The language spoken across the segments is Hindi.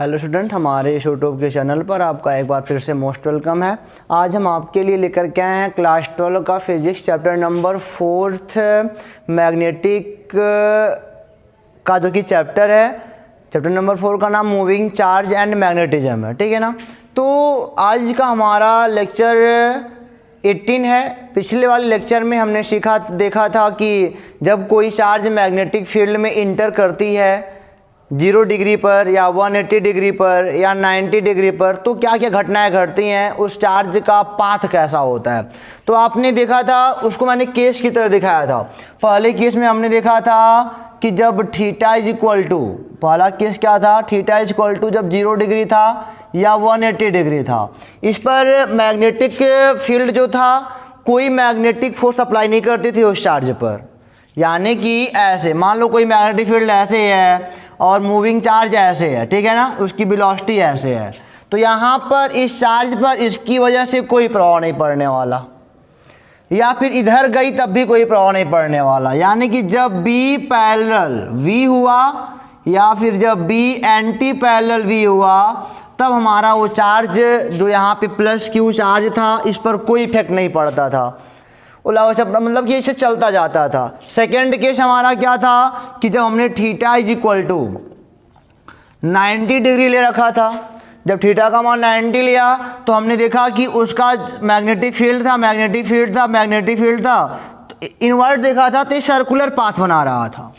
हेलो स्टूडेंट, हमारे इस यूट्यूब के चैनल पर आपका एक बार फिर से मोस्ट वेलकम है। आज हम आपके लिए लेकर के आए हैं क्लास 12 का फिजिक्स चैप्टर नंबर 4 मैग्नेटिक का जो कि चैप्टर है। चैप्टर नंबर 4 का नाम मूविंग चार्ज एंड मैग्नेटिज्म है, ठीक है ना। तो आज का हमारा लेक्चर 18 है। पिछले वाले लेक्चर में हमने देखा था कि जब कोई चार्ज मैग्नेटिक फील्ड में इंटर करती है 0 डिग्री पर या 180 डिग्री पर या 90 डिग्री पर, तो क्या क्या घटनाएं घटती हैं, उस चार्ज का पाथ कैसा होता है। तो आपने देखा था, उसको मैंने केस की तरह दिखाया था। पहले केस में हमने देखा था कि जब थीटा इज इक्वल टू, पहला केस क्या था, थीटा इज इक्वल टू जब 0 डिग्री था या 180 डिग्री था। इस पर मैग्नेटिक फील्ड जो था, कोई मैग्नेटिक फोर्स अप्लाई नहीं करती थी उस चार्ज पर। यानी कि ऐसे मान लो कोई मैग्नेटिक फील्ड ऐसे है और मूविंग चार्ज ऐसे है, ठीक है ना, उसकी वेलोसिटी ऐसे है, तो यहाँ पर इस चार्ज पर इसकी वजह से कोई प्रभाव नहीं पड़ने वाला, या फिर इधर गई तब भी कोई प्रभाव नहीं पड़ने वाला। यानी कि जब B पैरेलल V हुआ या फिर जब B एंटी पैरेलल V हुआ, तब हमारा वो चार्ज जो यहाँ पे प्लस Q चार्ज था, इस पर कोई इफेक्ट नहीं पड़ता था, मतलब कि इसे चलता जाता था। सेकेंड केस हमारा क्या था कि जब हमने theta is equal to 90 degree ले रखा था, जब थीटा का मान 90 लिया तो हमने देखा कि उसका मैग्नेटिक फील्ड था, तो इनवर्ट देखा था तो सर्कुलर पाथ बना रहा था।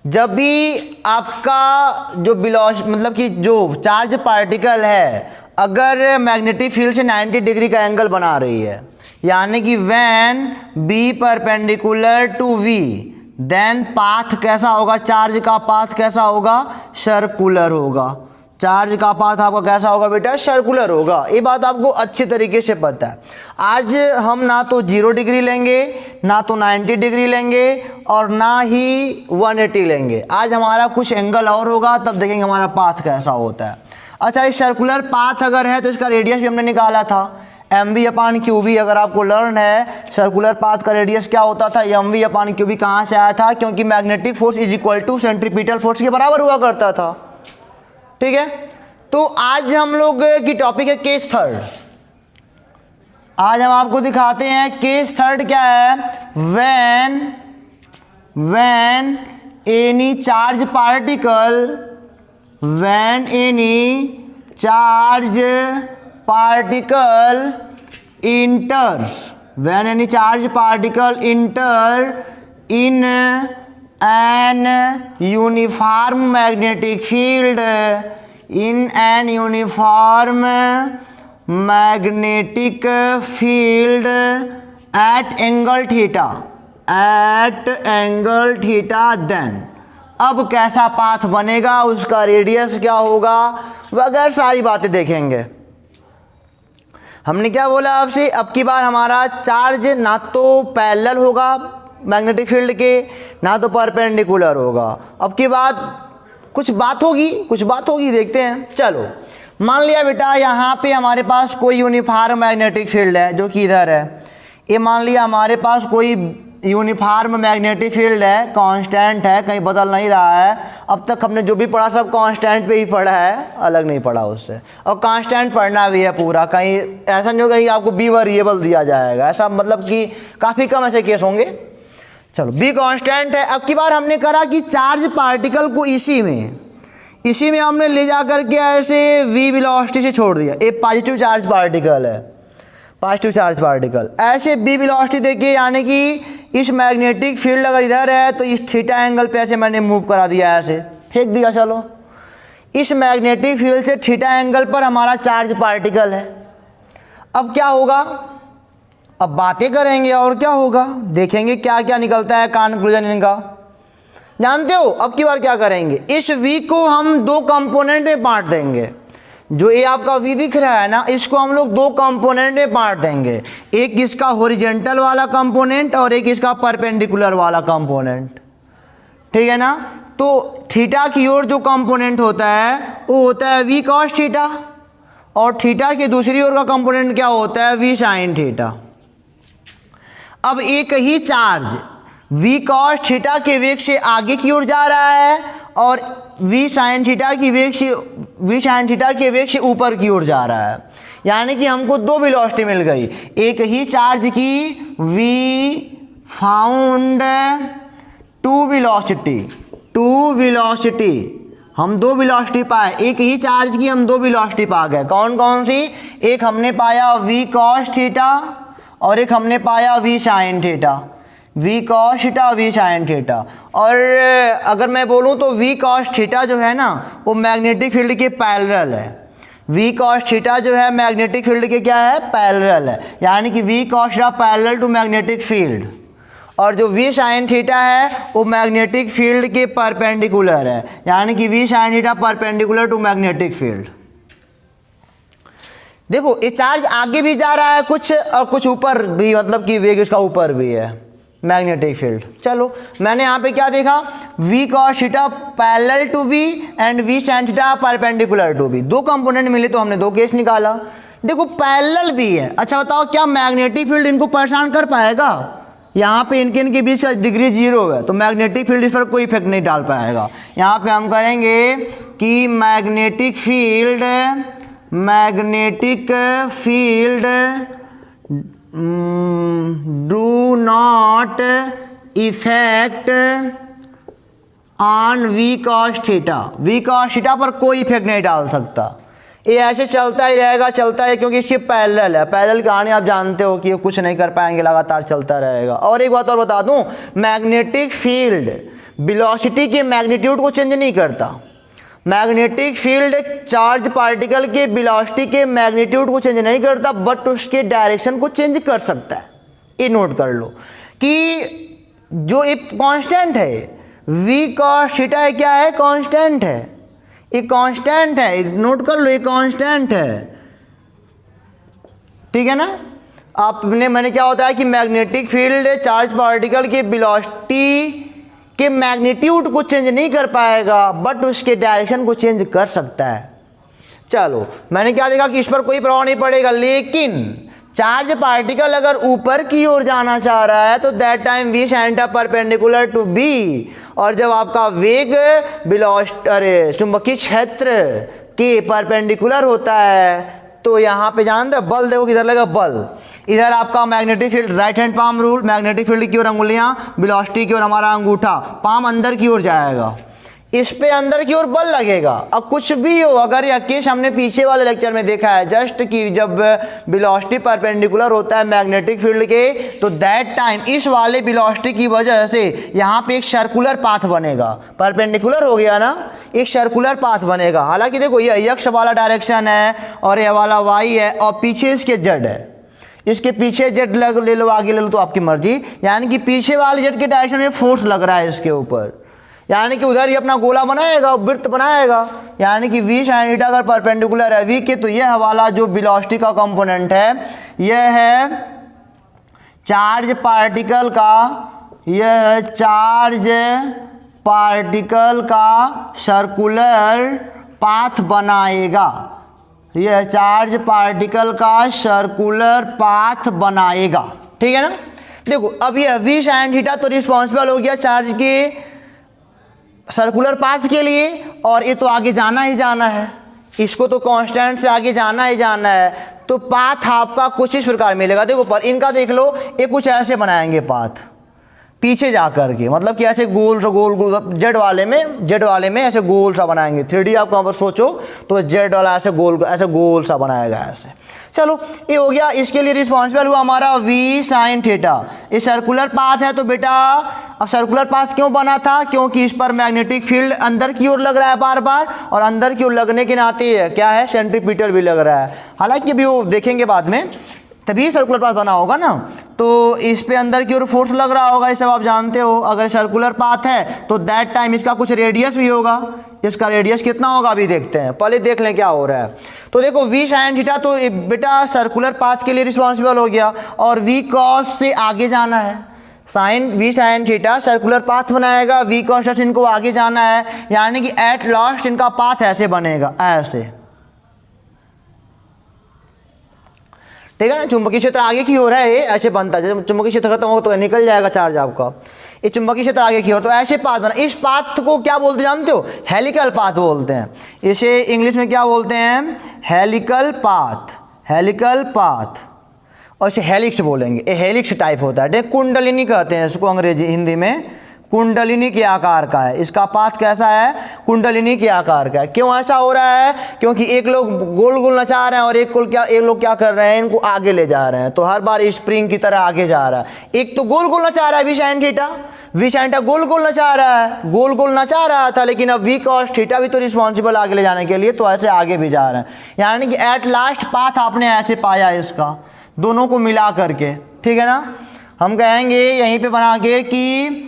जब भी आपका जो मतलब कि जो चार्ज पार्टिकल है, अगर मैग्नेटिक फील्ड से 90 डिग्री का एंगल बना रही है, यानी कि when B perpendicular to V, then path कैसा होगा, चार्ज का पाथ कैसा होगा, सर्कुलर होगा। चार्ज का पाथ आपका कैसा होगा बेटा, सर्कुलर होगा। ये बात आपको अच्छे तरीके से पता है। आज हम ना तो 0 डिग्री लेंगे, ना तो 90 डिग्री लेंगे, और ना ही 180 लेंगे। आज हमारा कुछ एंगल और होगा, तब देखेंगे हमारा पाथ कैसा होता है। अच्छा, इस सर्कुलर पाथ अगर है तो इसका रेडियस भी हमने निकाला था, mv/qv। अगर आपको लर्न है सर्कुलर पाथ का रेडियस क्या होता था, mv/qv कहाँ से आया था, क्योंकि magnetic force is equal to centripetal force के बराबर हुआ करता था, ठीक है। तो आज हम लोग की टॉपिक है केस थर्ड। आज हम आपको दिखाते हैं केस थर्ड क्या है। When any charge particle enter in an uniform magnetic field, at angle theta, then अब कैसा पाथ बनेगा, उसका रेडियस क्या होगा, वगैरह सारी बातें देखेंगे। हमने क्या बोला आपसे, अब की बार हमारा चार्ज ना तो पैरेलल होगा मैग्नेटिक फील्ड के, ना तो परपेंडिकुलर होगा। अब की बात कुछ बात होगी, देखते हैं। चलो, मान लिया बेटा यहाँ पे हमारे पास कोई यूनिफॉर्म मैग्नेटिक फील्ड है जो कि इधर है। ये मान लिया हमारे पास कोई यूनिफॉर्म मैग्नेटिक फील्ड है, कांस्टेंट है, कहीं बदल नहीं रहा है। अब तक हमने जो भी पढ़ा सब कांस्टेंट पे ही पढ़ा है, अलग नहीं पढ़ा उससे, और कांस्टेंट पढ़ना भी है पूरा। कहीं ऐसा नहीं होगा कि आपको B वेरिएबल दिया जाएगा, ऐसा मतलब कि काफ़ी कम ऐसे केस होंगे। चलो, B कांस्टेंट है। अब की बार हमने करा कि चार्ज पार्टिकल को इसी में हमने ले जा करके ऐसे V वेलोसिटी से छोड़ दिया। एक पॉजिटिव चार्ज पार्टिकल ऐसे B वेलोसिटी देखिए, यानी कि इस मैग्नेटिक फील्ड अगर इधर है तो इस थीटा एंगल पे ऐसे मैंने मूव करा दिया, ऐसे फेंक दिया। चलो, इस मैग्नेटिक फील्ड से थीटा एंगल पर हमारा चार्ज पार्टिकल है। अब क्या होगा, अब बातें करेंगे और क्या होगा, देखेंगे क्या क्या निकलता है कंक्लूजन इनका। जानते हो अब की बार क्या करेंगे, इस V को हम 2 कंपोनेंट में बांट देंगे। जो ये आपका V दिख रहा है ना, इसको हम लोग 2 कंपोनेंट में बांट देंगे। एक इसका हॉरिजॉन्टल वाला कंपोनेंट और एक इसका परपेंडिकुलर वाला कंपोनेंट, ठीक है ना। तो थीटा की ओर जो कंपोनेंट होता है वो होता है V cos थीटा, और थीटा की दूसरी ओर का कंपोनेंट क्या होता है, V sin थीटा। अब एक ही चार्ज V cos थीटा के वेग से आगे की ओर जा रहा है और V sin थीटा की वेग से वी साइन थीटा के वेग से ऊपर की ओर जा रहा है, यानी कि हमको दो वेलोसिटी मिल गई। एक ही चार्ज की वी फाउंड टू वेलोसिटी, हम दो वेलोसिटी पाए, एक ही चार्ज की हम दो वेलोसिटी पा गए। कौन कौन सी? एक हमने पाया वी कॉस थीटा और एक हमने पाया V sine theta, V cos theta V sine theta. और अगर मैं बोलूं तो वी कॉस थीटा जो है ना वो मैग्नेटिक फील्ड के पैरेलल है। वी कॉस थीटा जो है मैग्नेटिक फील्ड के क्या है? पैरेलल है, यानी कि V cos theta parallel to magnetic field. और जो वी साइन थीटा है वो मैग्नेटिक फील्ड के परपेंडिकुलर है, यानी कि V sine theta perpendicular to magnetic field. देखो ये चार्ज आगे भी जा रहा है कुछ और कुछ ऊपर भी, मतलब कि वेग इसका ऊपर भी है मैग्नेटिक फील्ड। चलो मैंने यहाँ पे क्या देखा? V cos theta parallel to V and V sine theta perpendicular to V. दो कंपोनेंट मिले तो हमने दो केस निकाला। देखो पैरेलल भी है, अच्छा बताओ क्या मैग्नेटिक फील्ड इनको परेशान कर पाएगा? यहाँ पे इनके बीच का डिग्री 0 है तो मैग्नेटिक फील्ड इस पर कोई इफेक्ट नहीं डाल पाएगा। यहाँ पे हम करेंगे कि magnetic field do not effect on V cos theta, V cos theta पर कोई इफेक्ट नहीं डाल सकता। ये ऐसे चलता ही रहेगा, चलता है, क्योंकि इसके पैरेलल है। पैरेलल कहानी आप जानते हो कि ये कुछ नहीं कर पाएंगे, लगातार चलता रहेगा। और एक बात और बता दूं, मैग्नेटिक फील्ड वेलोसिटी के मैग्नीट्यूड को चेंज नहीं करता। मैग्नेटिक फील्ड चार्ज पार्टिकल के वेलोसिटी के मैग्नीट्यूड को चेंज नहीं करता, बट उसके डायरेक्शन को चेंज कर सकता है। ये नोट कर लो कि जो एक कांस्टेंट है वी कॉस थीटा क्या है? कांस्टेंट है, ये कांस्टेंट है, नोट कर लो ये कांस्टेंट है, ठीक है ना। आपने मैंने क्या होता है कि मैग्नेटिक फील्ड चार्ज पार्टिकल के वेलोसिटी के मैग्नीट्यूड को चेंज नहीं कर पाएगा, बट उसके डायरेक्शन को चेंज कर सकता है। चलो मैंने क्या देखा कि इस पर कोई प्रभाव नहीं पड़ेगा, लेकिन चार्ज पार्टिकल अगर ऊपर की ओर जाना चाह रहा है तो that time V sine theta perpendicular to B, और जब आपका वेग चुंबकीय क्षेत्र के परपेंडिकुलर होता है तो यहाँ पे जान रहे बल, देखो किधर लगा बल, इधर आपका magnetic field, right hand palm rule, magnetic field की ओर अंगुलियां, वेलोसिटी की ओर हमारा अंगूठा, पाम अंदर की ओर जाएगा, इस पे अंदर की ओर बल लगेगा। अब कुछ भी हो, अगर यह केस हमने पीछे वाले लेक्चर में देखा है जस्ट कि जब वेलोसिटी परपेंडिकुलर होता है मैग्नेटिक फील्ड के, तो दैट टाइम इस वाले वेलोसिटी की वजह से यहाँ पे एक सर्कुलर पाथ बनेगा। परपेंडिकुलर हो गया ना, एक सर्कुलर पाथ बनेगा। हालांकि देखो ये एक्स वाला डायरेक्शन है और ये वाला वाई है और पीछे इसके जेड है, इसके पीछे जेड ले लो, आगे ले लो, तो आपकी मर्जी। यानी कि पीछे वाले जेड के डायरेक्शन में फोर्स लग रहा है इसके ऊपर, यानी कि उधर ही अपना गोला बनाएगा, वृत्त बनाएगा। यानी कि वी साइन थीटा अगर परपेंडिकुलर है वी के, तो यह वाला जो वेलोसिटी का कंपोनेंट है यह है चार्ज पार्टिकल का, यह है चार्ज पार्टिकल का सर्कुलर पाथ बनाएगा, यह चार्ज पार्टिकल का सर्कुलर पाथ बनाएगा, ठीक है ना। देखो अब यह वी साइन थीटा तो रिस्पॉन्सिबल हो गया चार्ज के सर्कुलर पाथ के लिए, और ये तो आगे जाना ही जाना है, इसको तो कांस्टेंट से आगे जाना ही जाना है। तो पाथ आपका कुछ इस प्रकार मिलेगा। देखो पर इनका देख लो, ये कुछ ऐसे बनाएंगे पाथ पीछे जा कर के, मतलब कि ऐसे गोल गोल जेड वाले में ऐसे गोल सा बनाएंगे। 3D आप कहाँ पर सोचो तो जेड वाला ऐसे गोल सा बनाएगा ऐसे। चलो ये हो गया, इसके लिए रिस्पॉन्सिबल हुआ हमारा वी साइन थीटा। ये सर्कुलर पाथ है तो बेटा, अब सर्कुलर पाथ क्यों बना था? क्योंकि इस पर मैग्नेटिक फील्ड अंदर की ओर लग रहा है बार बार, और अंदर की ओर लगने के नाते क्या है, सेंट्रीपिटल भी लग रहा है। हालांकि अभी वो देखेंगे बाद में, तभी सर्कुलर पाथ बना होगा ना। तो इस पे अंदर की ओर फोर्स लग रहा होगा, ये सब आप जानते हो। अगर सर्कुलर पाथ है तो दैट टाइम इसका कुछ रेडियस भी होगा। इसका रेडियस कितना होगा अभी देखते हैं, पहले देख लें क्या हो रहा है। तो देखो वी साइन थीटा तो बेटा सर्कुलर पाथ के लिए रिस्पॉन्सिबल हो गया, और वी कॉस से आगे जाना है। V sine theta circular path बनाएगा, वी कॉस इनको आगे जाना है, यानी कि एट लास्ट इनका पाथ ऐसे बनेगा, ऐसे, ठीक है ना। चुंबकीय क्षेत्र आगे की हो रहा है, ऐसे बनता है। जब चुंबकीय क्षेत्र खत्म होगा तो निकल जाएगा चार्ज आपका। ये चुंबकीय क्षेत्र आगे की ओर, तो ऐसे पाथ बना। इस पाथ को क्या बोलते जानते हो? हेलिकल पाथ बोलते हैं। इसे इंग्लिश में क्या बोलते हैं? हेलिकल पाथ, हेलिकल पाथ, और इसे हेलिक्स बोलेंगे। ये हेलिक्स टाइप होता है। कुंडलिनी कहते हैं इसको अंग्रेजी, हिंदी में कुंडलिनी के आकार का है। इसका पाथ कैसा है? कुंडलिनी के आकार का है। क्यों ऐसा हो रहा है? क्योंकि एक लोग गोल गोल नचा रहे हैं और एक लोग क्या कर रहे हैं, इनको आगे ले जा रहे हैं, तो हर बार स्प्रिंग की तरह आगे जा रहा है। एक तो गोल गोल नचा रहा है वी साइन थीटा गोल गोल नचा रहा है, गोल गोल नचा रहा था, लेकिन अब वी कॉस थीटा भी तो रिस्पॉन्सिबल आगे ले जाने के लिए, तो ऐसे आगे भी जा रहे हैं। यानी कि एट लास्ट पाथ आपने ऐसे पाया इसका, दोनों को मिला करके, ठीक है ना। हम कहेंगे यहीं पे बना के कि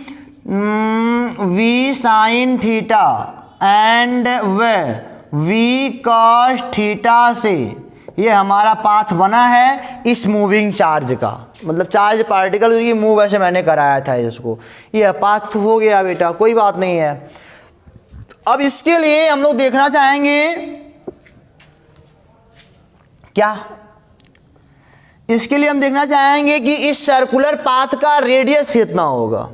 V sine theta and V cos theta से ये हमारा पाथ बना है इस मूविंग चार्ज का, मतलब चार्ज पार्टिकल की मूव ऐसे मैंने कराया था इसको, ये पाथ हो गया बेटा, कोई बात नहीं है। अब इसके लिए हम लोग देखना चाहेंगे क्या, इसके लिए हम देखना चाहेंगे कि इस सर्कुलर पाथ का रेडियस कितना होगा,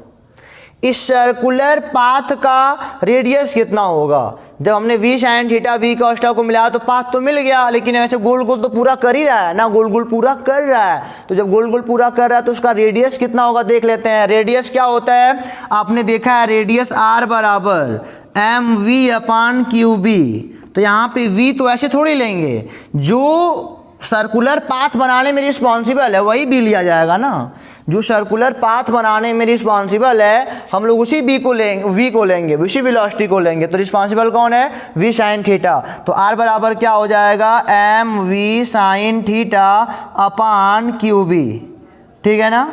इस सर्कुलर पाथ का रेडियस कितना होगा। जब हमने V sine theta V cos theta को मिलाया तो पाथ तो मिल गया, लेकिन ऐसे गोल गोल तो पूरा कर ही रहा है ना, गोल गोल पूरा कर रहा है, तो जब गोल गोल पूरा कर रहा है तो उसका रेडियस कितना होगा देख लेते हैं। रेडियस क्या होता है? आपने देखा है रेडियस आर बराबर M V upon Q B. तो यहाँ पे वी तो ऐसे थोड़ी लेंगे, जो सर्कुलर पाथ बनाने में रिस्पॉन्सिबल है वही बी लिया जाएगा ना। जो सर्कुलर पाथ बनाने में रिस्पॉन्सिबल है हम लोग उसी वी को लेंगे, उसी वेलोसिटी को लेंगे। तो रिस्पॉन्सिबल कौन है? V sine theta. तो आर बराबर क्या हो जाएगा? M V sine theta upon Q B, ठीक है ना।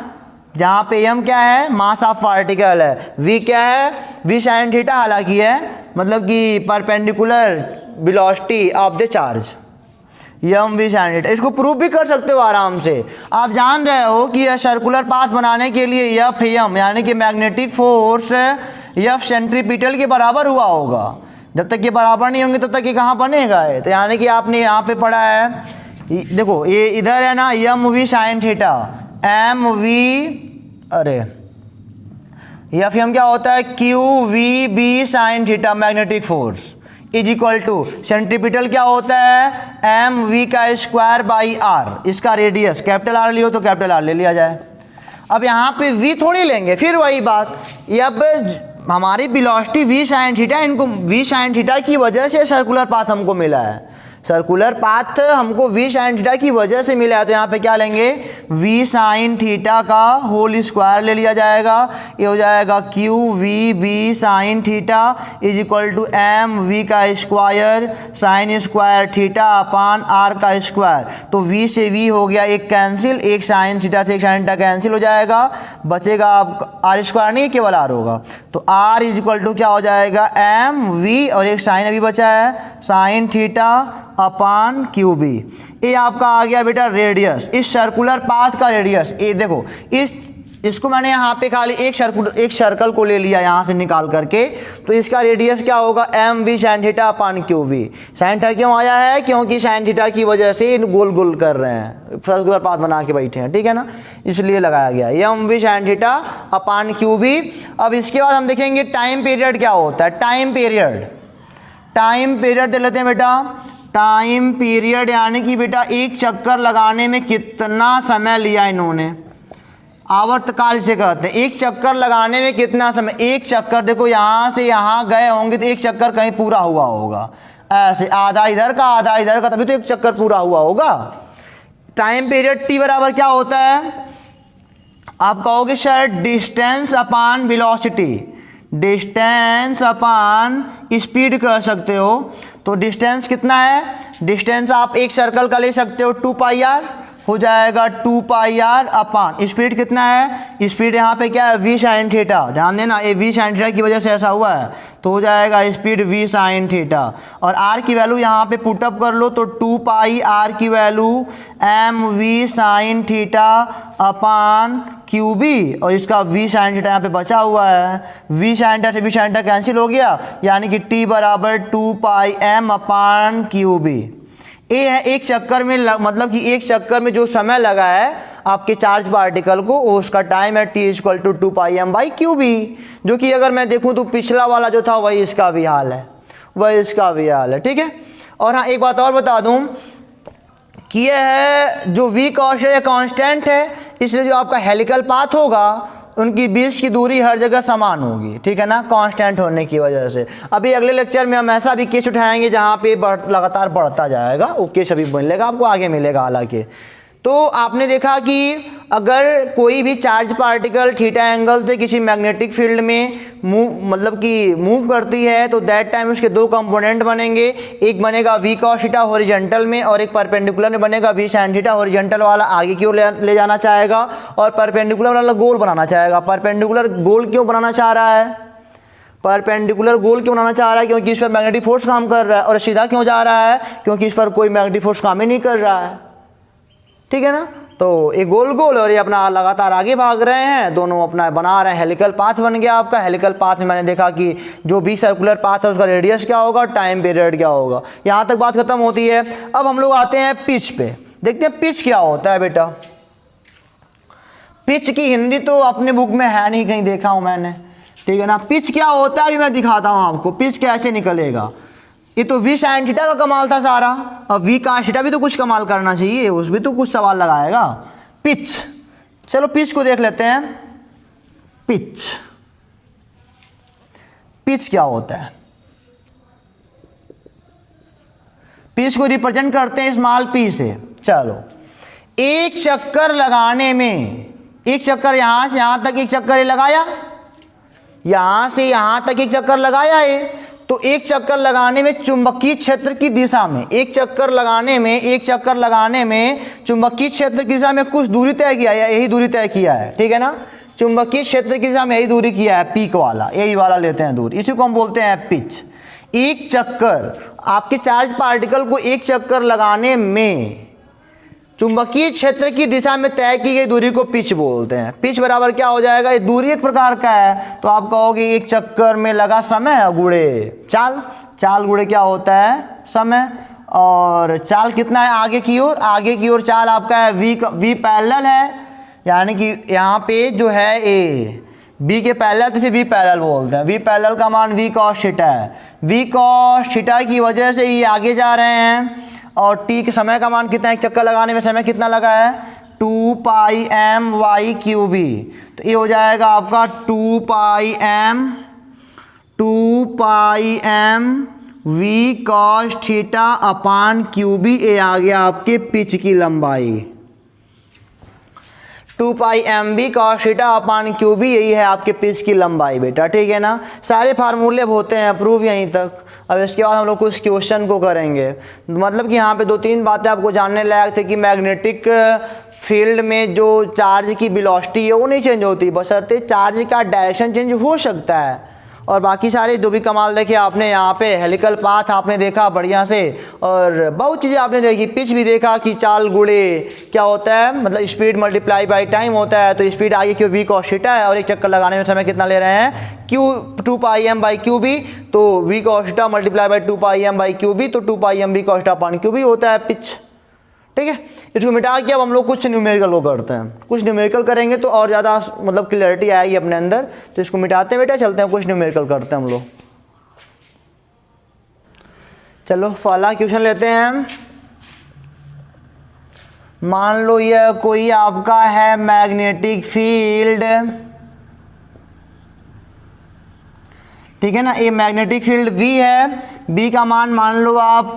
जहाँ पे एम क्या है? मास ऑफ पार्टिकल है, वी क्या है? वी साइन थीटा हालांकि है, मतलब कि perpendicular velocity of the charge, M V sine theta. इसको प्रूव भी कर सकते हो आराम से। आप जान रहे हो कि यह सर्कुलर पाथ बनाने के लिए एफ एम यानी कि मैग्नेटिक फोर्स एफ सेंट्रीपिटल के बराबर हुआ होगा। जब तक ये बराबर नहीं होंगे तब तक ये कहाँ बनेगा है। तो यानी कि आपने यहाँ पे पढ़ा है, देखो ये इधर है ना M V sine theta, M V, अरे एफ एम क्या होता है? Q V B sine theta magnetic force is equal to centripetal क्या होता है? एम वी का स्क्वायर बाई आर। इसका रेडियस कैपिटल आर लियो तो कैपिटल आर ले लिया जाए। अब यहाँ पे वी थोड़ी लेंगे, फिर वही बात, ये अब हमारी वेलोसिटी वी साइन थीटा, इनको वी साइन थीटा की वजह से सर्कुलर पाथ हमको मिला है, सर्कुलर पाथ हमको वी साइन थीटा की वजह से मिला है। तो यहाँ पे क्या लेंगे? वी साइन थीटा का होल स्क्वायर ले लिया जाएगा, ये हो जाएगा Q V B sine theta is equal to M V का square sine square theta upon R का स्क्वायर। तो वी से वी हो गया एक कैंसिल, एक साइन थीटा से एक साइन थीटा कैंसिल हो जाएगा, बचेगा आप आर स्क्वायर नहीं केवल आर होगा। तो आर इज इक्वल टू क्या हो जाएगा? एम वी और एक साइन अभी बचा है sine theta upon Q B. ये आपका आ गया बेटा रेडियस, इस सर्कुलर पाथ का रेडियस। ये देखो इसको मैंने यहाँ पे खाली एक सर्कल को ले लिया यहाँ से निकाल करके, तो इसका रेडियस क्या होगा? M V sine theta upon Q B. Sine theta क्यों आया है? क्योंकि साइन थीटा की वजह से इन गोल गोल कर रहे हैं, सर्कुलर पाथ बना के बैठे हैं, ठीक है ना, इसलिए लगाया गया M V sine theta upon Q B. अब इसके बाद हम देखेंगे टाइम पीरियड क्या होता है। टाइम पीरियड दे लेते हैं बेटा। टाइम पीरियड यानी कि बेटा एक चक्कर लगाने में कितना समय लिया इन्होंने, आवर्तकाल से कहते हैं। एक चक्कर लगाने में कितना समय, एक चक्कर देखो यहाँ से यहाँ गए होंगे तो एक चक्कर कहीं पूरा हुआ होगा, ऐसे आधा इधर का आधा इधर का, तभी तो एक चक्कर पूरा हुआ होगा। टाइम पीरियड टी बराबर क्या होता है? आप कहोगे सर डिस्टेंस अपान वेलोसिटी, डिस्टेंस अपान स्पीड कह सकते हो। तो डिस्टेंस कितना है? डिस्टेंस आप एक सर्कल का ले सकते हो 2 पाई आर, हो जाएगा 2 पाई आर अपान स्पीड कितना है? स्पीड यहाँ पे क्या है? V sine theta. ध्यान देना ये वी साइन थीटा की वजह से ऐसा हुआ है, तो हो जाएगा स्पीड वी साइन थीटा। और आर की वैल्यू यहाँ पे पुटअप कर लो तो 2 पाई आर की value M V sine theta upon Q B, और इसका वी साइन थीटा यहाँ पे बचा हुआ है। वी साइन थीटा से वी साइन थीटा कैंसिल हो गया, यानी कि टी बराबर 2 पाई एम अपान क्यू बी। ये है एक चक्कर में मतलब कि एक चक्कर में जो समय लगा है आपके चार्ज पार्टिकल को, उसका टाइम है t इक्वल टू 2πm/qb, जो कि अगर मैं देखूं तो पिछला वाला जो था वही इसका भी हाल है, वही इसका भी हाल है। ठीक है। और हाँ, एक बात और बता दूं कि यह है जो v कॉस्ट है कांस्टेंट है, इसलिए जो आपका हेलिकल पाथ होगा उनकी बीच की दूरी हर जगह समान होगी। ठीक है ना, कांस्टेंट होने की वजह से। अभी अगले लेक्चर में हम ऐसा भी केस उठाएंगे जहाँ पे लगातार बढ़ता जाएगा, वो केस अभी मिलेगा आपको, आगे मिलेगा हालांकि। तो आपने देखा कि अगर कोई भी चार्ज पार्टिकल थीटा एंगल से किसी मैग्नेटिक फील्ड में मूव करती है तो दैट टाइम उसके दो कंपोनेंट बनेंगे, एक बनेगा v cos थीटा हॉरिजॉन्टल में और एक परपेंडिकुलर में बनेगा v sin थीटा। हॉरिजॉन्टल वाला आगे की ओर ले जाना चाहेगा और परपेंडिकुलर वाला गोल बनाना चाहेगा। परपेंडिकुलर गोल क्यों बनाना चाह रहा है? परपेंडिकुलर गोल क्यों बनाना चाह रहा है? क्योंकि इस पर मैग्नेटिक फोर्स काम कर रहा है। और सीधा क्यों जा रहा है? क्योंकि इस पर कोई मैग्नेटिक फोर्स काम ही नहीं कर रहा है। ठीक है ना। तो एक गोल गोल और ये अपना लगातार आगे भाग रहे हैं, दोनों अपना बना रहे हैं, हेलिकल पाथ बन गया आपका। हेलिकल पाथ में मैंने देखा कि जो भी सर्कुलर पाथ है उसका रेडियस क्या होगा, टाइम पीरियड क्या होगा। यहाँ तक बात खत्म होती है। अब हम लोग आते हैं पिच पे। देखते हैं पिच क्या होता है बेटा। पिच की हिंदी तो अपने बुक में है नहीं, कहीं देखा हूँ मैंने। ठीक है ना। पिच क्या होता है अभी मैं दिखाता हूँ आपको, पिच कैसे निकलेगा। ये तो v sin थीटा का कमाल था सारा, अब v cos थीटा भी तो कुछ कमाल करना चाहिए, उस भी तो कुछ सवाल लगाएगा। पिच, चलो पिच को देख लेते हैं। पिच, पिच क्या होता है? पिच को रिप्रेजेंट करते हैं स्मॉल p से। चलो, एक चक्कर लगाने में, एक चक्कर यहां से यहां तक एक चक्कर ये लगाया, यहां से यहां तक एक चक्कर लगाया है, तो एक चक्कर लगाने में चुंबकीय क्षेत्र की दिशा में, एक चक्कर लगाने में चुंबकीय क्षेत्र की दिशा में कुछ दूरी तय किया है, यही दूरी तय किया है। ठीक है ना। चुंबकीय क्षेत्र की दिशा में यही दूरी किया है, पीक वाला, यही वाला लेते हैं दूरी, इसी को हम बोलते हैं पिच। एक चक्कर, आपके चार्ज पार्टिकल को एक चक्कर लगाने में चुंबकीय क्षेत्र की दिशा में तय की गई दूरी को पिच बोलते हैं। पिच बराबर क्या हो जाएगा? ये दूरी एक प्रकार का है, तो आप कहोगे एक चक्कर में लगा समय गुणे चाल। चाल गुणे क्या होता है? समय। और चाल कितना है आगे की ओर? आगे की ओर चाल आपका है v पैरेलल है, यानी कि यहाँ पे जो है ए b के पैरेलल, तो इसे v पैरेलल बोलते हैं। v पैरेलल का मान v cos थीटा है। v cos थीटा की वजह से ये आगे जा रहे हैं। और t के समय का मान कितना है? एक चक्कर लगाने में समय कितना लगा है? 2πm/qb। तो ये हो जाएगा आपका 2πm v cos theta upon qb। ये आ गया आपके पिच की लंबाई, 2πm v cos theta upon qb, यही है आपके पिच की लंबाई बेटा। ठीक है ना। सारे फार्मूले होते हैं अप्रूव यहीं तक। अब इसके बाद हम लोग कुछ क्वेश्चन को करेंगे। मतलब कि यहाँ पे दो तीन बातें आपको जानने लायक थे कि मैग्नेटिक फील्ड में जो चार्ज की वेलोसिटी है वो नहीं चेंज होती, बशर्ते चार्ज का डायरेक्शन चेंज हो सकता है। और बाकी सारे जो भी कमाल देखे आपने, यहाँ पे हेलिकल पाथ आपने देखा बढ़िया से, और बहुत चीज़ें आपने देखी। पिच भी देखा कि चाल गुणे क्या होता है, मतलब स्पीड मल्टीप्लाई बाई टाइम होता है। तो स्पीड आगे क्यों v cos थीटा है, और एक चक्कर लगाने में समय कितना ले रहे हैं? q 2πm/qb। तो v cos theta multiply by 2πm/qb, तो 2πm v cos theta upon qb होता है पिच। ठीक है। इसको मिटा के अब हम लोग कुछ न्यूमेरिकल को करते हैं। कुछ न्यूमेरिकल करेंगे तो और ज़्यादा मतलब क्लैरिटी आएगी अपने अंदर। तो इसको मिटाते बेटा चलते हैं, कुछ न्यूमेरिकल करते हैं हम लोग। चलो पहला क्वेश्चन लेते हैं। मान लो यह कोई आपका है मैग्नेटिक फील्ड। ठीक है ना। ये मैग्नेटिक फील्ड V है, B का मान लो आप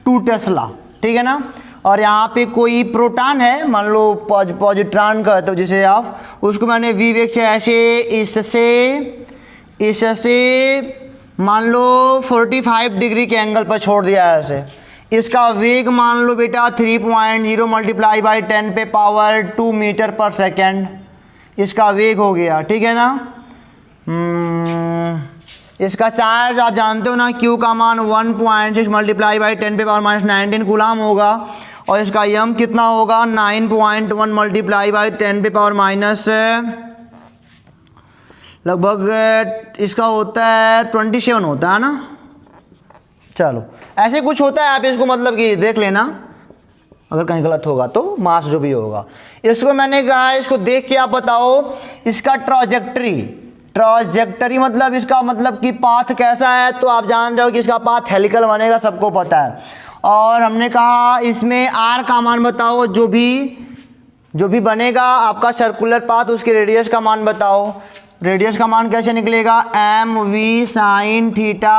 2 टेस्ला। ठीक है ना। और यहाँ पे कोई प्रोटॉन है, मान लो पॉजिट्रॉन का, तो जिसे आप उसको मैंने v वेग से ऐसे इससे मान लो 45 डिग्री के एंगल पर छोड़ दिया है ऐसे। इसका वेग मान लो बेटा 3.0 मल्टीप्लाई बाई 10⁻² मीटर पर सेकेंड इसका वेग हो गया। ठीक है ना। इसका चार्ज आप जानते हो ना, Q का मान 1.6 मल्टीप्लाई बाई 10⁻⁻19 कूलाम होगा। और इसका यम कितना होगा? 9.1 मल्टीप्लाई बाई 10⁻⁻, लगभग इसका होता है 27 होता है ना। चलो ऐसे कुछ होता है, आप इसको मतलब कि देख लेना। अगर कहीं गलत होगा तो मास जो भी होगा। इसको मैंने कहा है, इसको देख के आप बताओ इसका ट्रॉजेक्टरी मतलब इसका मतलब कि पाथ कैसा है, तो आप जान रहे हो कि इसका पाथ हेलिकल बनेगा, सबको पता है। और हमने कहा इसमें आर का मान बताओ, जो भी बनेगा आपका सर्कुलर पाथ उसके रेडियस का मान बताओ। रेडियस का मान कैसे निकलेगा, M V sine theta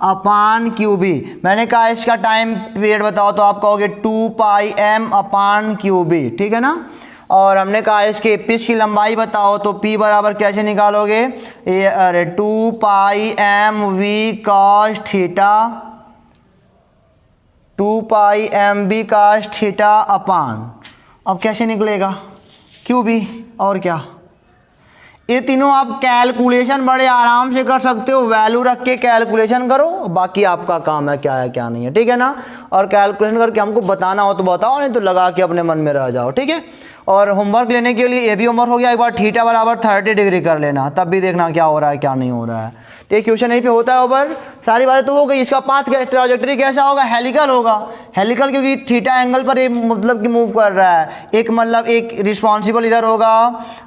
upon Q B. मैंने कहा इसका टाइम पीरियड बताओ, तो आप कहोगे 2 पाई एम अपान क्यू बी, ठीक है ना। और हमने कहा इसके पिच की लंबाई बताओ, तो पी बराबर कैसे निकालोगे, अरे 2 pi M V cos theta, 2 pi M B cos theta upon, अब कैसे निकलेगा क्यू बी। और क्या, ये तीनों आप कैलकुलेशन बड़े आराम से कर सकते हो, वैल्यू रख के कैलकुलेशन करो, बाकी आपका काम है क्या है क्या नहीं है, ठीक है ना। और कैलकुलेशन करके हमको बताना हो तो बताओ, नहीं तो लगा के अपने मन में रह जाओ, ठीक है। और होमवर्क लेने के लिए ये भी होमवर्क हो गया, एक बार थीटा बराबर 30 डिग्री कर लेना, तब भी देखना क्या हो रहा है क्या नहीं हो रहा है। तो ये क्वेश्चन यहीं पे होता है ओवर, सारी बातें तो हो गई। इसका पाथ ट्रैजेक्टरी कैसा होगा, हेलिकल होगा। हेलिकल क्योंकि थीटा एंगल पर ये मतलब कि मूव कर रहा है, एक मतलब एक रिस्पॉन्सिबल इधर होगा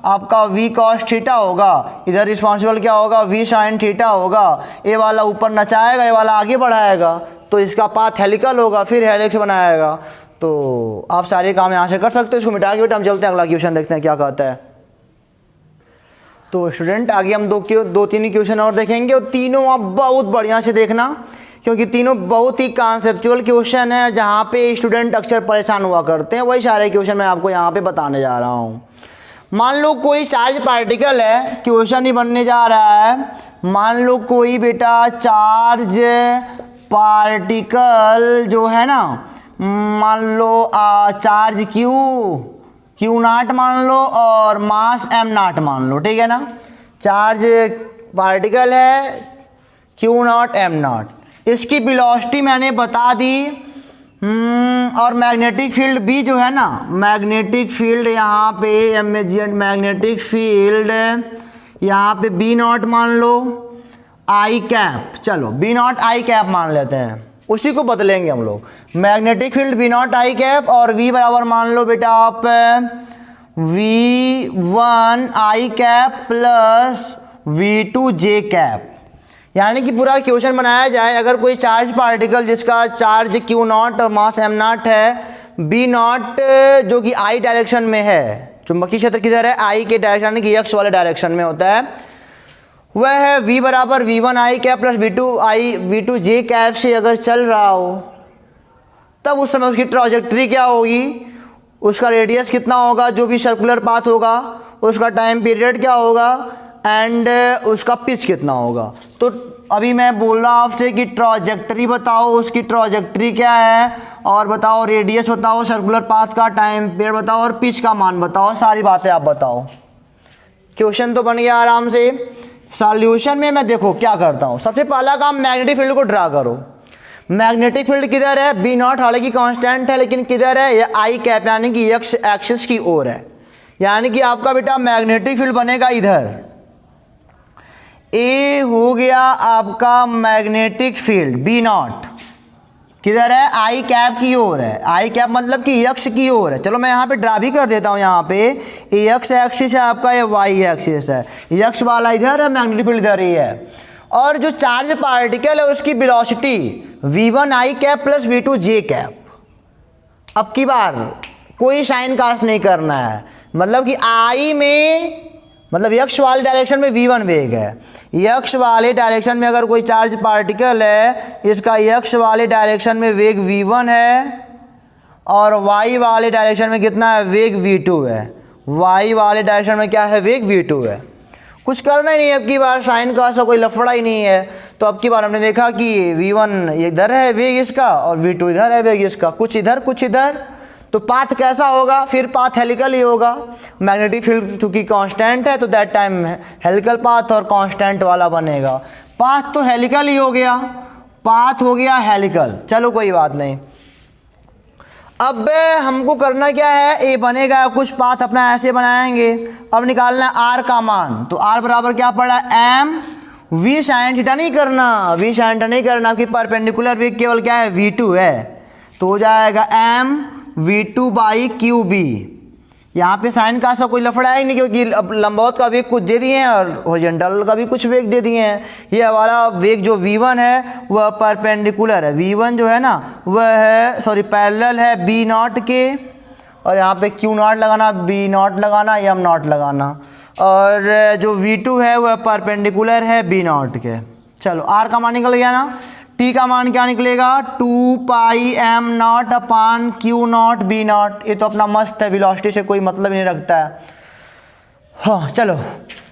आपका वी कॉस थीटा होगा, इधर रिस्पॉन्सिबल क्या होगा, वी साइन थीटा होगा। ये वाला ऊपर नचाएगा, ये वाला आगे बढ़ाएगा, तो इसका पाथ हेलिकल होगा, फिर हेलिक्स बनाएगा। तो आप सारे काम यहाँ से कर सकते हो। इसको मिटा के बेटा हम चलते हैं, अगला क्वेश्चन देखते हैं क्या कहता है। तो स्टूडेंट आगे हम दो तीन क्वेश्चन और देखेंगे, और तीनों आप बहुत बढ़िया से देखना, क्योंकि तीनों बहुत ही कॉन्सेप्चुअल क्वेश्चन है, जहाँ पे स्टूडेंट अक्सर परेशान हुआ करते हैं, वही सारे क्वेश्चन मैं आपको यहाँ पे बताने जा रहा हूँ। मान लो कोई चार्ज पार्टिकल है, क्वेश्चन ही बनने जा रहा है। मान लो कोई बेटा चार्ज पार्टिकल जो है ना, मान लो चार्ज क्यू नाट मान लो और मास एम नाट मान लो, ठीक है ना। चार्ज पार्टिकल है क्यू नॉट एम नॉट, इसकी वेलोसिटी मैंने बता दी। और मैग्नेटिक फील्ड भी जो है ना, मैग्नेटिक फील्ड यहाँ पे मैग्नेटिक फील्ड यहाँ पे बी नॉट मान लो, आई कैप, चलो बी नॉट आई कैप मान लेते हैं, उसी को बदलेंगे हम लोग। Magnetic field B naught I cap और वी बराबर मान लो बेटा आप V1 I cap plus V2 J cap. यानी कि पूरा क्वेश्चन बनाया जाए, अगर कोई चार्ज पार्टिकल जिसका चार्ज क्यू नॉट और मास एम नॉट है, बी नॉट जो कि आई डायरेक्शन में है, चुंबकीय क्षेत्र किधर है, आई के डायरेक्शन यानी कि एक्स वाले डायरेक्शन में होता है, वह है V बराबर V1 I cap plus V2 J cap से अगर चल रहा हो, तब उस समय उसकी ट्रैजेक्टरी क्या होगी, उसका रेडियस कितना होगा, जो भी सर्कुलर पाथ होगा, उसका टाइम पीरियड क्या होगा, एंड उसका पिच कितना होगा। तो अभी मैं बोल रहा आपसे कि ट्रैजेक्टरी बताओ, उसकी ट्रैजेक्टरी क्या है, और बताओ रेडियस बताओ, सर्कुलर पाथ का टाइम पीरियड बताओ, और पिच का मान बताओ, सारी बातें आप बताओ। क्वेश्चन तो बन गया आराम से। सॉल्यूशन में मैं देखो क्या करता हूँ, सबसे पहला काम मैग्नेटिक फील्ड को ड्रा करो। मैग्नेटिक फील्ड किधर है, बी नॉट हालांकि कांस्टेंट है, लेकिन किधर है, ये आई कैप यानी कि एक्स एक्सिस की ओर है। यानी कि आपका बेटा मैग्नेटिक फील्ड बनेगा इधर, ए हो गया आपका मैग्नेटिक फील्ड, बी नॉट किधर है, आई कैप की ओर है। आई कैप मतलब कि एक्स की ओर है। चलो मैं यहाँ पे ड्रा भी कर देता हूँ, यहाँ पे एक्स एक्सिस है आपका, ये वाई एक्सिस है, एक्स वाला इधर है, मैग्नेटिक फील्ड इधर ही है। और जो चार्ज पार्टिकल है उसकी velocity V1 I cap plus V2 J cap. अब की बार कोई साइन कास्ट नहीं करना है, मतलब कि आई में मतलब यक्ष वाले डायरेक्शन में V1 वेग है, यक्ष वाले डायरेक्शन में अगर कोई चार्ज पार्टिकल है, इसका यक्ष वाले डायरेक्शन में वेग V1 है, और वाई वाले डायरेक्शन में कितना है, वेग V2 है। वाई वाले डायरेक्शन में क्या है, वेग V2 है। कुछ करना ही नहीं है, अब की बार साइन का ऐसा कोई लफड़ा ही नहीं है। तो अब की बार हमने देखा कि V1 इधर है वेग इसका, और V2 इधर है वेग इसका, कुछ इधर कुछ इधर। तो पाथ कैसा होगा, फिर पाथ हेलिकल ही होगा। मैग्नेटिक फील्ड चूंकि कांस्टेंट है, तो दैट टाइम हेलिकल पाथ और कांस्टेंट वाला बनेगा। पाथ तो हेलिकल ही हो गया, पाथ हो गया हेलिकल, चलो कोई बात नहीं। अब हमको करना क्या है, ए बनेगा, कुछ पाथ अपना ऐसे बनाएंगे। अब निकालना है आर का मान, तो आर बराबर क्या पड़ा, एम वी साइन थीटा नहीं करना, वी साइन थीटा नहीं करना, कि परपेंडिकुलर वेग केवल क्या है, V2 है। तो हो जाएगा M V2 by Q B. यहाँ पे साइन का ऐसा कोई लफड़ा है ही नहीं, क्योंकि अब लंबवत का वेग कुछ दे दिए हैं और हॉरिजॉन्टल का भी कुछ वेग दे दिए हैं। ये हमारा वेग जो V1 है वह परपेंडिकुलर है, V1 जो है ना वह है पैरेलल है B0 के, और यहाँ पे Q0 लगाना, B0 लगाना, M0 लगाना, और जो V2 है वह परपेंडिकुलर है B0 के। चलो R का मान निकल गया ना। T का मान क्या निकलेगा, 2 पाई M0 अपान Q0 B0। ये तो अपना मस्त है, वेलोसिटी से कोई मतलब नहीं रखता है। हाँ चलो,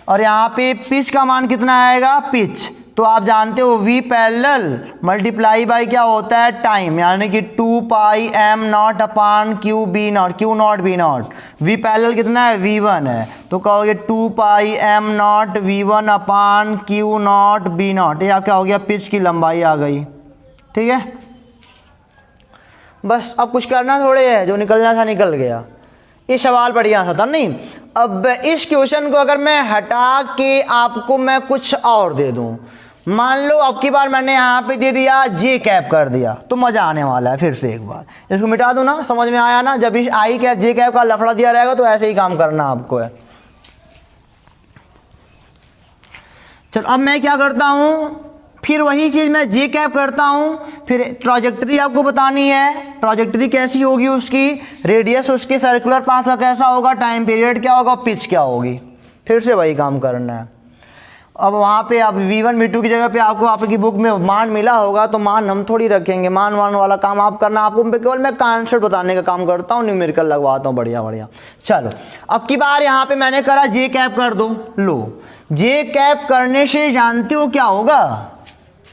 और यहाँ पे पिच का मान कितना आएगा, पिच तो आप जानते हो V पैरेलल मल्टीप्लाई बाई क्या होता है, टाइम, यानी कि 2 पाई M0 अपान Q0 B0। V पैरेलल कितना है, V1 है, तो कहोगे 2 पाई M0 V1 अपान Q0 B0। यह क्या हो गया, पिच की लंबाई आ गई। ठीक है, बस अब कुछ करना थोड़े है, जो निकलना था निकल गया। ये सवाल बढ़िया सा था नहीं। अब इस क्वेश्चन को अगर मैं हटा के आपको मैं कुछ और दे दूं, मान लो अब की बार मैंने यहाँ पे दे दिया जे कैप कर दिया, तो मज़ा आने वाला है। फिर से एक बार इसको मिटा दूँ ना, समझ में आया ना। जब इस आई कैप जे कैप का लफड़ा दिया रहेगा तो ऐसे ही काम करना आपको है। चलो अब मैं क्या करता हूँ, फिर वही चीज़ मैं जे कैप करता हूँ, फिर ट्रॉजेक्टरी आपको बतानी है। ट्रॉजेक्टरी कैसी होगी उसकी, रेडियस उसके सर्कुलर पाथ का कैसा होगा, टाइम पीरियड क्या होगा, पिच क्या होगी, फिर से वही काम करना है। अब वहाँ पे आप V1 V2 की जगह पे आपको आपकी बुक में मान मिला होगा, तो मान हम थोड़ी रखेंगे, मान वाला काम आप करना। आपको केवल मैं कॉन्सेप्ट बताने का काम करता हूँ, न्यूमेरिकल लगवाता हूँ बढ़िया बढ़िया। चलो अब की बार यहाँ पे मैंने करा जे कैप कर दो। लो, जे कैप करने से जानते हो क्या होगा,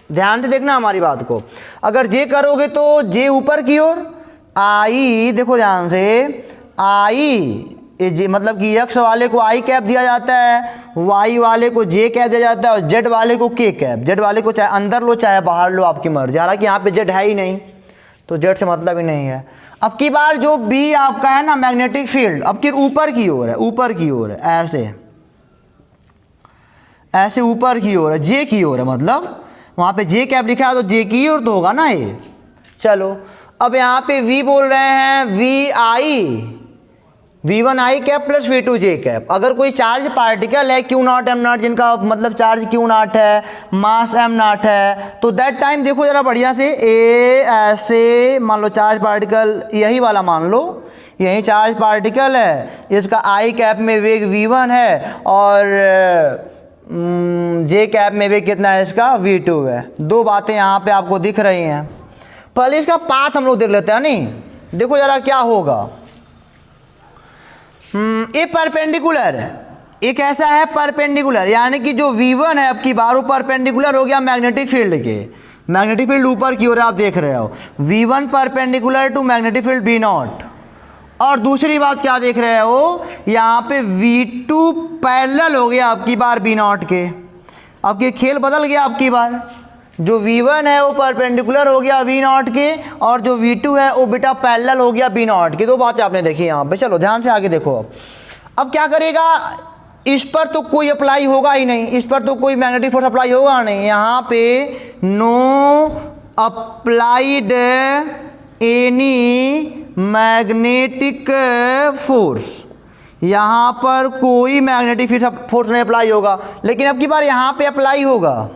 ध्यान से देखना हमारी बात को। अगर जे करोगे तो जे ऊपर की ओर आई, देखो ध्यान से, आई जे मतलब कि x वाले को आई कैप दिया जाता है, y वाले को जे कैप दिया जाता है, और z वाले को k कैप। z वाले को चाहे अंदर लो चाहे बाहर लो, आपकी मर्जी। हालांकि यहाँ पे z है ही नहीं, तो z से मतलब ही नहीं है। अब की बार जो b आपका है ना मैग्नेटिक फील्ड, अब की ऊपर की ओर है, ऊपर की ओर है, ऐसे ऊपर की ओर है, जे की ओर है, मतलब वहाँ पे जे कैप लिखा है तो जे की ओर तो होगा ना ये। चलो अब यहाँ पे v बोल रहे हैं, V1 I cap plus V2 J cap. अगर कोई चार्ज पार्टिकल है Q0 M0, जिनका मतलब चार्ज Q0 है, मास M0 है, तो दैट टाइम देखो जरा बढ़िया से, ऐसे मान लो चार्ज पार्टिकल यही वाला मान लो, यही चार्ज पार्टिकल है, इसका आई कैप में वेग V1 है, और जे कैप में वेग कितना है इसका, V2 है। दो बातें यहाँ पे आपको दिख रही हैं। पहले इसका पाथ हम लोग देख लेते हैं नहीं, देखो जरा क्या होगा। ये परपेंडिकुलर है, एक ऐसा है परपेंडिकुलर, यानी कि जो V1 है अब की बार परपेंडिकुलर हो गया मैग्नेटिक फील्ड के। मैग्नेटिक फील्ड ऊपर की ओर आप देख रहे हो, V1 perpendicular to magnetic field B0। और दूसरी बात क्या देख रहे हो, यहाँ पे V2 पैरेलल हो गया अब की बार B0 के। अब ये खेल बदल गया, अब की बार जो V1 है वो परपेंडिकुलर हो गया V0 के, और जो V2 है वो बेटा पैरेलल हो गया B0 के। दो बातें आपने देखी यहाँ पे। चलो ध्यान से आगे देखो। अब क्या करेगा, इस पर तो कोई अप्लाई होगा ही नहीं, इस पर तो कोई मैग्नेटिक फोर्स अप्लाई होगा नहीं। यहाँ पे no applied any magnetic force, यहाँ पर कोई मैग्नेटिक फोर्स नहीं अप्लाई होगा। लेकिन अब की बार यहाँ पे अप्लाई होगा,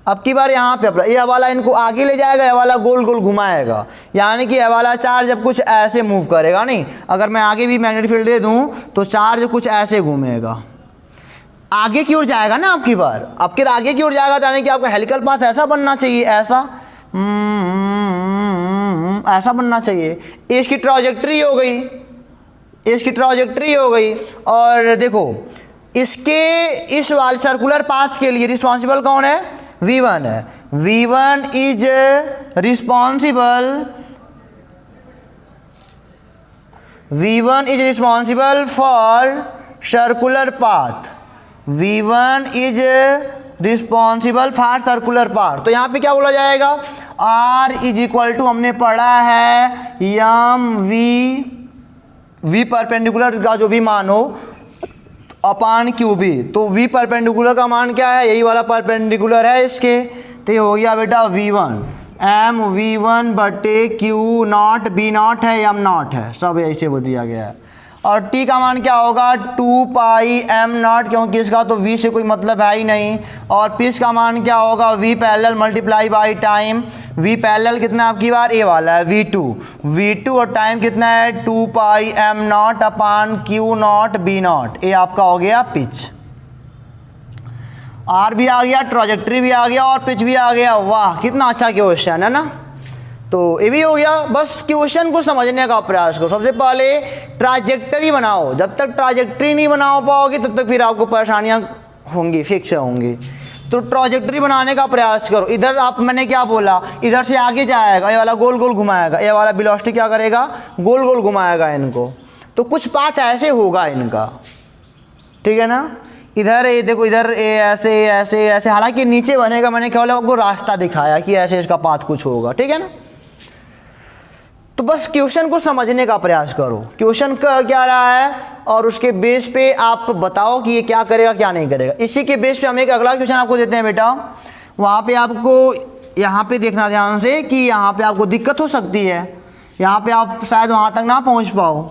अब की बार यहाँ पे अप्लाई, ये वाला इनको आगे ले जाएगा, ये वाला गोल गोल घुमाएगा, यानी कि ये वाला चार्ज अब कुछ ऐसे मूव करेगा नहीं। अगर मैं आगे भी मैग्नेटिक फील्ड दे दूँ तो चार्ज कुछ ऐसे घूमेगा, आगे की ओर जाएगा ना। आपकी बार आपके आगे की ओर जाएगा, यानी कि आपका हेलिकल पाथ ऐसा बनना चाहिए, ऐसा बनना चाहिए। इसकी ट्रॉजेक्टरी हो गई, इसकी ट्रॉजेक्टरी हो गई। और देखो इसके इस वाले सर्कुलर पाथ के लिए रिस्पॉन्सिबल कौन है, V1 है। V1 is responsible for circular path, V1 is responsible for circular path. तो यहाँ पे क्या बोला जाएगा, R इज इक्वल टू, हमने पढ़ा है यम V परपेंडिकुलर का जो भी मान हो अपान क्यू बी। तो V परपेंडिकुलर का मान क्या है, यही वाला परपेंडिकुलर है इसके, तो ये हो गया बेटा V1। एम वी वन बटे क्यू नॉट, बी नॉट है, एम नॉट है, सब ऐसे वो दिया गया है। और टी का मान क्या होगा 2 पाई एम नॉट, क्योंकि इसका तो वी से कोई मतलब है ही नहीं। और पिच का मान क्या होगा V parallel multiply by time, V parallel कितना आपकी बार ए वाला है v2 और टाइम कितना है 2 pi M naught upon Q naught B naught, ये आपका हो गया पिच। आर भी आ गया, ट्रॉजेक्ट्री भी आ गया और पिच भी आ गया। वाह कितना अच्छा क्वेश्चन है ना। तो ये भी हो गया। बस क्वेश्चन को समझने का प्रयास करो। सबसे पहले ट्राजेक्टरी बनाओ, जब तक ट्राजेक्टरी नहीं बना पाओगे तब तक फिर आपको परेशानियां होंगी, फिक्स होंगी। तो ट्राजेक्टरी बनाने का प्रयास करो। इधर आप मैंने क्या बोला, इधर से आगे जाएगा, ये वाला गोल गोल घुमाएगा, ये वाला वेलोसिटी क्या करेगा गोल गोल घुमाएगा इनको। तो कुछ पाथ ऐसे होगा इनका, ठीक है ना। इधर ये देखो, इधर ऐसे ऐसे ऐसे, हालांकि नीचे बनेगा, मैंने क्या बोला आपको रास्ता दिखाया कि ऐसे इसका पाथ कुछ होगा, ठीक है ना। तो बस क्वेश्चन को समझने का प्रयास करो, क्वेश्चन क्या रहा है और उसके बेस पे आप बताओ कि ये क्या करेगा क्या नहीं करेगा। इसी के बेस पे हम एक अगला क्वेश्चन आपको देते हैं बेटा। वहाँ पे आपको यहाँ पे देखना ध्यान से कि यहाँ पे आपको दिक्कत हो सकती है, यहाँ पे आप शायद वहाँ तक ना पहुँच पाओ।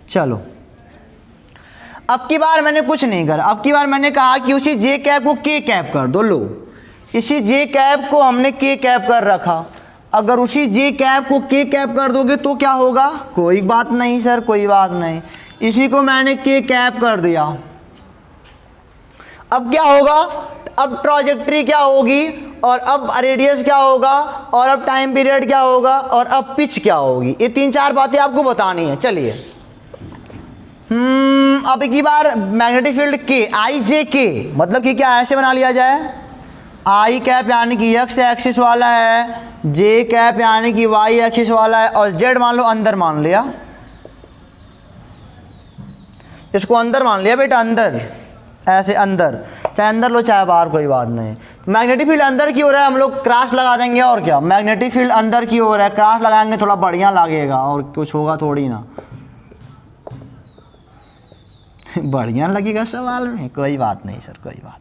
चलो अब की बार मैंने कुछ नहीं करा, अब की बार मैंने कहा कि उसी जे कैप को के कैप कर दो। लो इसी जे कैप को हमने के कैप कर रखा। अगर उसी जे कैप को के कैप कर दोगे तो क्या होगा, कोई बात नहीं सर, कोई बात नहीं। इसी को मैंने के कैप कर दिया। अब क्या होगा, अब ट्रॉजेक्ट्री क्या होगी और अब रेडियस क्या होगा और अब टाइम पीरियड क्या होगा और अब पिच क्या होगी। ये 3-4 बातें आपको बतानी है। चलिए अब एक ही बार मैग्नेटिक फील्ड के आई जे के, मतलब कि क्या ऐसे बना लिया जाए, आई कैप यानी कि एक्स एक्सिस वाला है, जे कैप यानी कि वाई एक्सिस वाला है और जेड मान लो अंदर मान लिया, इसको अंदर मान लिया बेटा, अंदर ऐसे अंदर, चाहे अंदर लो चाहे बाहर, कोई बात नहीं। मैग्नेटिक फील्ड अंदर की ओर है, हम लोग क्रॉस लगा देंगे और क्या, मैग्नेटिक फील्ड अंदर की ओर है, क्रॉस लगाएंगे थोड़ा बढ़िया लगेगा और कुछ होगा थोड़ी ना बढ़िया लगेगा सवाल में, कोई बात नहीं सर, कोई बात नहीं।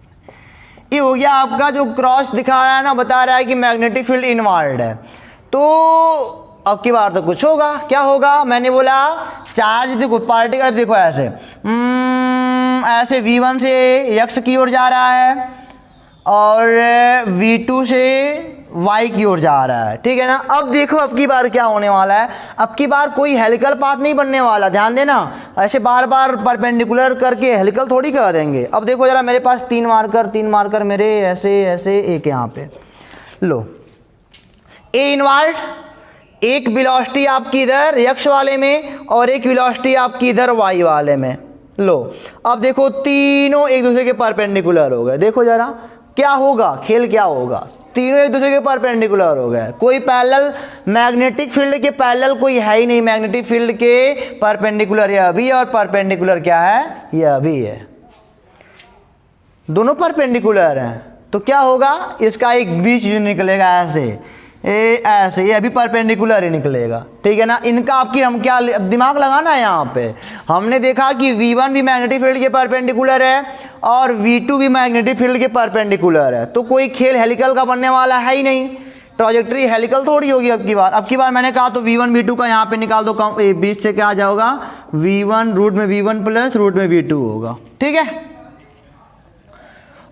ये हो गया आपका जो क्रॉस दिखा रहा है ना, बता रहा है कि मैग्नेटिक फील्ड इनवर्ड है। तो अब की बार तो कुछ होगा, क्या होगा, मैंने बोला चार्ज देखो, पार्टिकल देखो ऐसे ऐसे v1 से x की ओर जा रहा है और v2 से y की ओर जा रहा है, ठीक है ना। अब देखो अब की बार क्या होने वाला है, अब की बार कोई हेलिकल पाथ नहीं बनने वाला, ध्यान देना। ऐसे बार बार परपेंडिकुलर करके हेलिकल थोड़ी कर देंगे। अब देखो जरा, मेरे पास 3 मार्कर मेरे ऐसे ऐसे, एक यहाँ पे लो, ए इनवर्ट, एक वेलोसिटी आपकी इधर x वाले में और एक वेलोसिटी आपकी इधर y वाले में। लो अब देखो तीनों एक दूसरे के परपेंडिकुलर हो गए। देखो जरा क्या होगा, खेल क्या होगा, तीनों एक दूसरे के परपेंडिकुलर हो गए। कोई पैरेलल मैग्नेटिक फील्ड के पैरेलल कोई है ही नहीं, मैग्नेटिक फील्ड के परपेंडिकुलर यह भी है और परपेंडिकुलर क्या है, यह भी है, दोनों परपेंडिकुलर हैं। तो क्या होगा, इसका एक बीच निकलेगा ऐसे, ऐसे, ये अभी परपेंडिकुलर ही निकलेगा, ठीक है ना। इनका आपकी हम क्या दिमाग लगाना है, यहाँ पे हमने देखा कि v1 भी मैग्नेटिक फील्ड के परपेंडिकुलर है और v2 भी मैग्नेटिक फील्ड के परपेंडिकुलर है। तो कोई खेल हेलिकल का बनने वाला है ही नहीं, ट्रॉजेक्ट्री हेलिकल थोड़ी होगी। अब की बार मैंने कहा तो v1 v2 का यहाँ पे निकाल दो, बीच से क्या आ जाएगा, v1 रूट में v1 प्लस रूट में v2 होगा, ठीक है।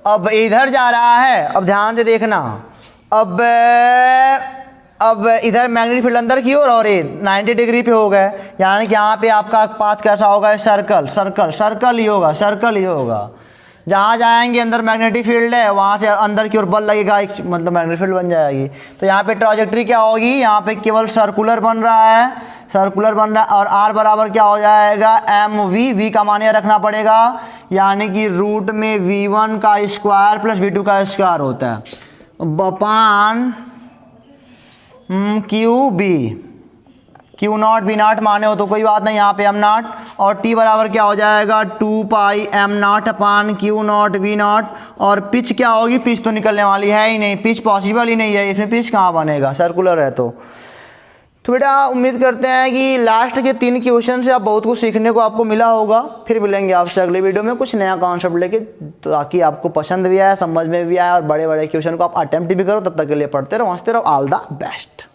अब इधर जा रहा है, अब ध्यान से देखना, अब इधर मैग्नेटिक फील्ड अंदर की ओर और ये 90 डिग्री पे हो गए, यानी कि यहाँ पे आपका पाथ कैसा होगा, सर्कल सर्कल सर्कल ही होगा, सर्कल ही होगा। जहाँ जाएंगे अंदर मैग्नेटिक फील्ड है, वहाँ से अंदर की ओर बल लगेगा, एक मतलब मैग्नेटिक फील्ड बन जाएगी। तो यहाँ पे ट्रॉजेक्ट्री क्या होगी, यहाँ पे केवल सर्कुलर बन रहा है, सर्कुलर बन रहा है और r बराबर क्या हो जाएगा, v का मान रखना पड़ेगा, यानी कि रूट में v1 का स्क्वायर प्लस v2 का स्क्वायर होता है बपान क्यू नॉट बी नॉट माने हो तो कोई बात नहीं, यहाँ पे एम नॉट और टी बराबर क्या हो जाएगा 2 pi M naught upon Q naught V naught. और पिच क्या होगी, पिच तो निकलने वाली है ही नहीं, पिच पॉसिबल ही नहीं है, इसमें पिच कहाँ बनेगा, सर्कुलर है। तो तो बेटा उम्मीद करते हैं कि लास्ट के 3 क्वेश्चन से आप बहुत कुछ सीखने को आपको मिला होगा। फिर मिलेंगे आपसे अगले वीडियो में कुछ नया कॉन्सेप्ट लेके, ताकि आपको पसंद भी आए, समझ में भी आए और बड़े बड़े क्वेश्चन को आप अटेम्प्ट भी करो। तब तक के लिए पढ़ते रहो, हंसते रहो। All the best.